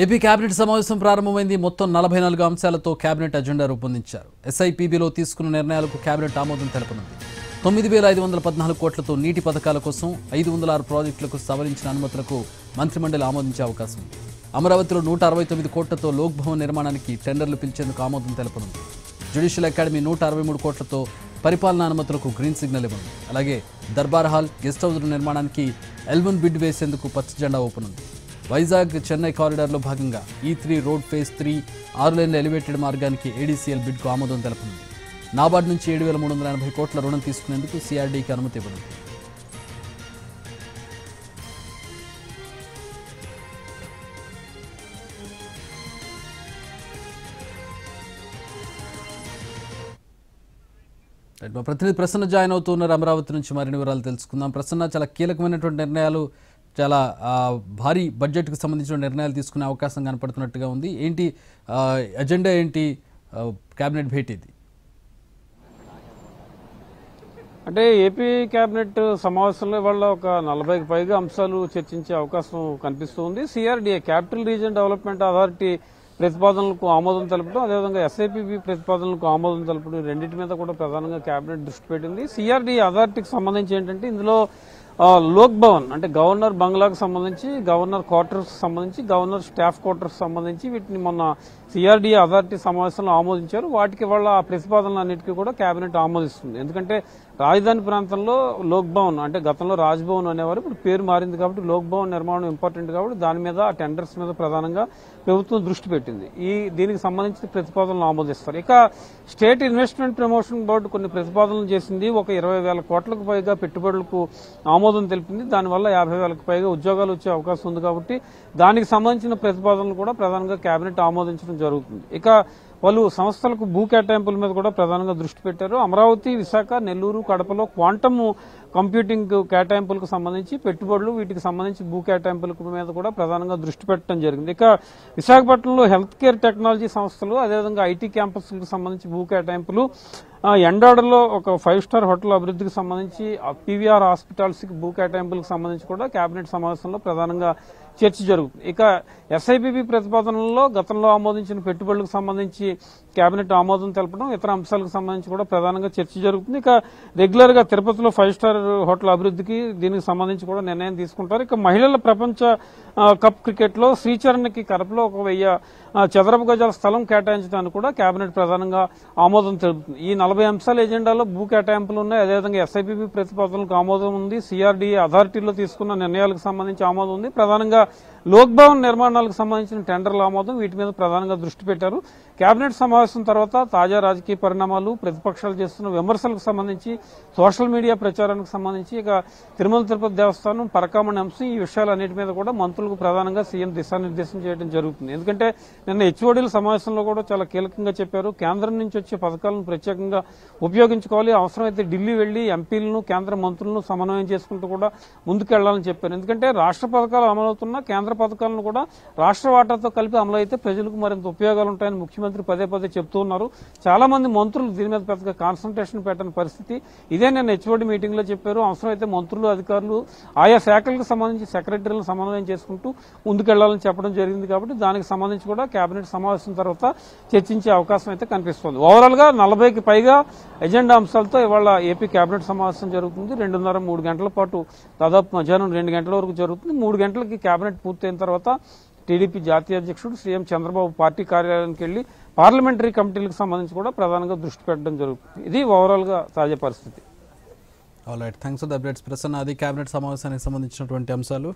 AP cabinet సమావేశం ప్రారంభమైంది. మొత్తం 44 అంశాలతో కేబినెట్ అజెండా రూపొందించారు. ఎస్ఐపిబిలో తీసుకున్న నిర్ణయాలకు కేబినెట్ ఆమోదం తెలపనుంది. 9,514 కోట్లతో నీటి పథకాల కోసం 506 ప్రాజెక్టులకు సవరించిన అనుమతులకు మంత్రిమండలి ఆమోదించే అవకాశం ఉంది. అమరావతిలో 169 కోట్లతో లోక్ భవన్ నిర్మాణానికి టెండర్లు పిలిచేందుకు ఆమోదం తెలపనుంది. జ్యుడిషియల్ అకాడమీ 163 కోట్లతో పరిపాలనా అనుమతులకు గ్రీన్ సిగ్నల్ ఇవ్వనుంది. అలాగే దర్బార్ హాల్, గెస్ట్ హౌస్ నిర్మాణానికి ఎల్1 బిడ్ వేసేందుకు పచ్చ జెండా ఊపనుంది. వైజాగ్ చెన్నై కారిడార్లో భాగంగా E3 రోడ్ ఫేజ్ 3 6 లేన్ల ఎలివేటెడ్ మార్గానికి ఏడీసీఎల్ బిడ్కు ఆమోదం తెలపనుంది. నాబార్డు నుంచి 7,380 కోట్ల రుణం తీసుకునేందుకు సిఆర్డీకి అనుమతి ఇవ్వనుంది. మా ప్రతినిధి ప్రసన్న జాయిన్ అవుతున్నారు. అమరావతి నుంచి మరిన్ని వివరాలు తెలుసుకుందాం. ప్రసన్న, చాలా కీలకమైనటువంటి నిర్ణయాలు, చాలా భారీ బడ్జెట్కి సంబంధించిన నిర్ణయాలు తీసుకునే అవకాశం కనపడుతున్నట్టుగా ఉంది. ఏంటి అజెండా, ఏంటి కేబినెట్ భేటీ ఇది? అంటే ఏపీ కేబినెట్ సమావేశంలో ఇవాళ ఒక 40కి పైగా అంశాలు చర్చించే అవకాశం కనిపిస్తుంది. CRDA capital region development authority ప్రతిపాదనలకు ఆమోదం తెలపడం, అదేవిధంగా ఎస్ఐపిబి ప్రతిపాదనలకు ఆమోదం తెలపడం, రెండింటి మీద కూడా ప్రధానంగా కేబినెట్ దృష్టి పెట్టింది. సిఆర్డీఏ అథారిటీకి సంబంధించి ఏంటంటే ఇందులో లోక్ భవన్ అంటే గవర్నర్ బంగ్లాకు సంబంధించి, గవర్నర్ క్వార్టర్స్ సంబంధించి, గవర్నర్ స్టాఫ్ క్వార్టర్స్ సంబంధించి వీటిని మొన్న సిఆర్డీఏ అథారిటీ సమావేశంలో ఆమోదించారు. వాటికి వాళ్ళ ఆ ప్రతిపాదనలన్నిటికీ కూడా కేబినెట్ ఆమోదిస్తుంది. ఎందుకంటే రాజధాని ప్రాంతంలో లోక్ భవన్ అంటే గతంలో రాజ్ భవన్ అనేవారు, ఇప్పుడు పేరు మారింది కాబట్టి లోక్ భవన్ నిర్మాణం ఇంపార్టెంట్ కాబట్టి దాని మీద ఆ టెండర్స్ మీద ప్రధానంగా ప్రభుత్వం దృష్టి పెట్టింది. దీనికి సంబంధించిన ప్రతిపాదనలు ఆమోదిస్తారు. ఇక స్టేట్ ఇన్వెస్ట్మెంట్ ప్రమోషన్ బోర్డు కొన్ని ప్రతిపాదనలు చేసింది. ఒక 20,000 కోట్లకు పైగా పెట్టుబడులకు ఆమోదం తెలిపింది. దానివల్ల 50,000కు పైగా ఉద్యోగాలు వచ్చే అవకాశం ఉంది కాబట్టి దానికి సంబంధించిన ప్రతిపాదనలు కూడా ప్రధానంగా కేబినెట్ ఆమోదించడం జరుగుతుంది. ఇక పలు సంస్థలకు భూ కేటాయింపుల మీద కూడా ప్రధానంగా దృష్టి పెట్టారు. అమరావతి, విశాఖ, నెల్లూరు, కడపలో క్వాంటమ్ కంప్యూటింగ్ కేటాయింపులకు సంబంధించి పెట్టుబడులు, వీటికి సంబంధించి భూ కేటాయింపుల మీద కూడా ప్రధానంగా దృష్టి పెట్టడం జరిగింది. ఇక విశాఖపట్నంలో హెల్త్ కేర్ టెక్నాలజీ సంస్థలు, అదేవిధంగా ఐటీ క్యాంపస్లకు సంబంధించి భూ కేటాయింపులు, ఎండాడలో ఒక 5 స్టార్ హోటల్ అభివృద్ధికి సంబంధించి, పీవీఆర్ హాస్పిటల్స్ కి భూ కేటాయింపులకు సంబంధించి కూడా కేబినెట్ సమావేశంలో ప్రధానంగా చర్చ జరుగుతుంది. ఇక ఎస్ఐపిబి ప్రతిపాదనలో గతంలో ఆమోదించిన పెట్టుబడులకు సంబంధించి కేబినెట్ ఆమోదం తెలపడం, ఇతర అంశాలకు సంబంధించి కూడా ప్రధానంగా చర్చ జరుగుతుంది. ఇక రెగ్యులర్ గా తిరుపతిలో 5 స్టార్ హోటల్ అభివృద్ధికి దీనికి సంబంధించి కూడా నిర్ణయం తీసుకుంటారు. ఇక మహిళల ప్రపంచ కప్ క్రికెట్ లో శ్రీచరణ్కి కడపలో 1,000 చదరపు గజాల స్థలం కేటాయించడానికి కూడా కేబినెట్ ప్రధానంగా ఆమోదం తెలుపుతుంది. ఈ 40 అంశాల ఎజెండాలో భూ కేటాయింపులు ఉన్నాయి. అదేవిధంగా ఎస్ఐపిబి ప్రతిపాదనలకు ఆమోదం ఉంది. సిఆర్డీఏ అథారిటీలో తీసుకున్న నిర్ణయాలకు సంబంధించి ఆమోదం ఉంది. ప్రధానంగా లోక్ భవన్ నిర్మాణాలకు సంబంధించిన టెండర్ల ఆమోదం, వీటి మీద ప్రధానంగా దృష్టి పెట్టారు. కేబినెట్ సమావేశం తర్వాత తాజా రాజకీయ పరిణామాలు, ప్రతిపక్షాలు చేస్తున్న విమర్శలకు సంబంధించి, సోషల్ మీడియా ప్రచారానికి సంబంధించి, ఇక తిరుమల తిరుపతి దేవస్థానం, పరకామణి అంశం, ఈ విషయాలన్నిటి మీద కూడా మంత్రులకు ప్రధానంగా సీఎం దిశానిర్దేశం చేయడం జరుగుతుంది. ఎందుకంటే నిన్న హెచ్ఓడీల సమావేశంలో కూడా చాలా కీలకంగా చెప్పారు. కేంద్రం నుంచి వచ్చే పథకాలను ప్రత్యేకంగా ఉపయోగించుకోవాలి, అవసరమైతే ఢిల్లీ వెళ్లి ఎంపీలను, కేంద్ర మంత్రులను సమన్వయం చేసుకుంటూ కూడా ముందుకెళ్లాలని చెప్పారు. ఎందుకంటే రాష్ట్ర పథకాలు అమలవుతున్నా కేంద్ర పథకాలను కూడా రాష్ట్ర వాటాతో కలిపి అమలైతే ప్రజలకు మరింత ఉపయోగాలు ఉంటాయని ముఖ్యమంత్రి పదే చెప్తూ ఉన్నారు. చాలా మంది మంత్రులు దీని మీద పెద్దగా కాన్సన్ట్రేషన్ పెట్టని పరిస్థితి. ఇదే నేను హెచ్ఓడి మీటింగ్ లో చెప్పారు. అవసరమైతే మంత్రులు, అధికారులు ఆయా శాఖలకు సంబంధించి సెక్రటరీలను సమన్వయం చేసుకుంటూ ముందుకెళ్లాలని చెప్పడం జరిగింది. కాబట్టి దానికి సంబంధించి కూడా కేబినెట్ సమావేశం తర్వాత చర్చించే అవకాశం అయితే కనిపిస్తుంది. ఓవరాల్ గా 40కి పైగా ఎజెండా అంశాలతో ఇవాళ ఏపీ కేబినెట్ సమావేశం జరుగుతుంది. 2.5-3 గంటల పాటు, దాదాపు మధ్యాహ్నం 2 గంటల వరకు జరుగుతుంది. 3 గంటలకి కేబినెట్ పూర్తయిన తర్వాత టీడీపీ జాతీయ అధ్యక్షుడు సీఎం చంద్రబాబు పార్టీ కార్యాలయానికి వెళ్లి పార్లమెంటరీ కమిటీలకు సంబంధించి కూడా ప్రధానంగా దృష్టి పెట్టడం జరుగుతుంది. ఇది ఓవరాల్ గా తాజా పరిస్థితి. All right, thanks for the updates Prasanna. అది కేబినెట్ సమావేశానికి సంబంధించినటువంటి అంశాలు.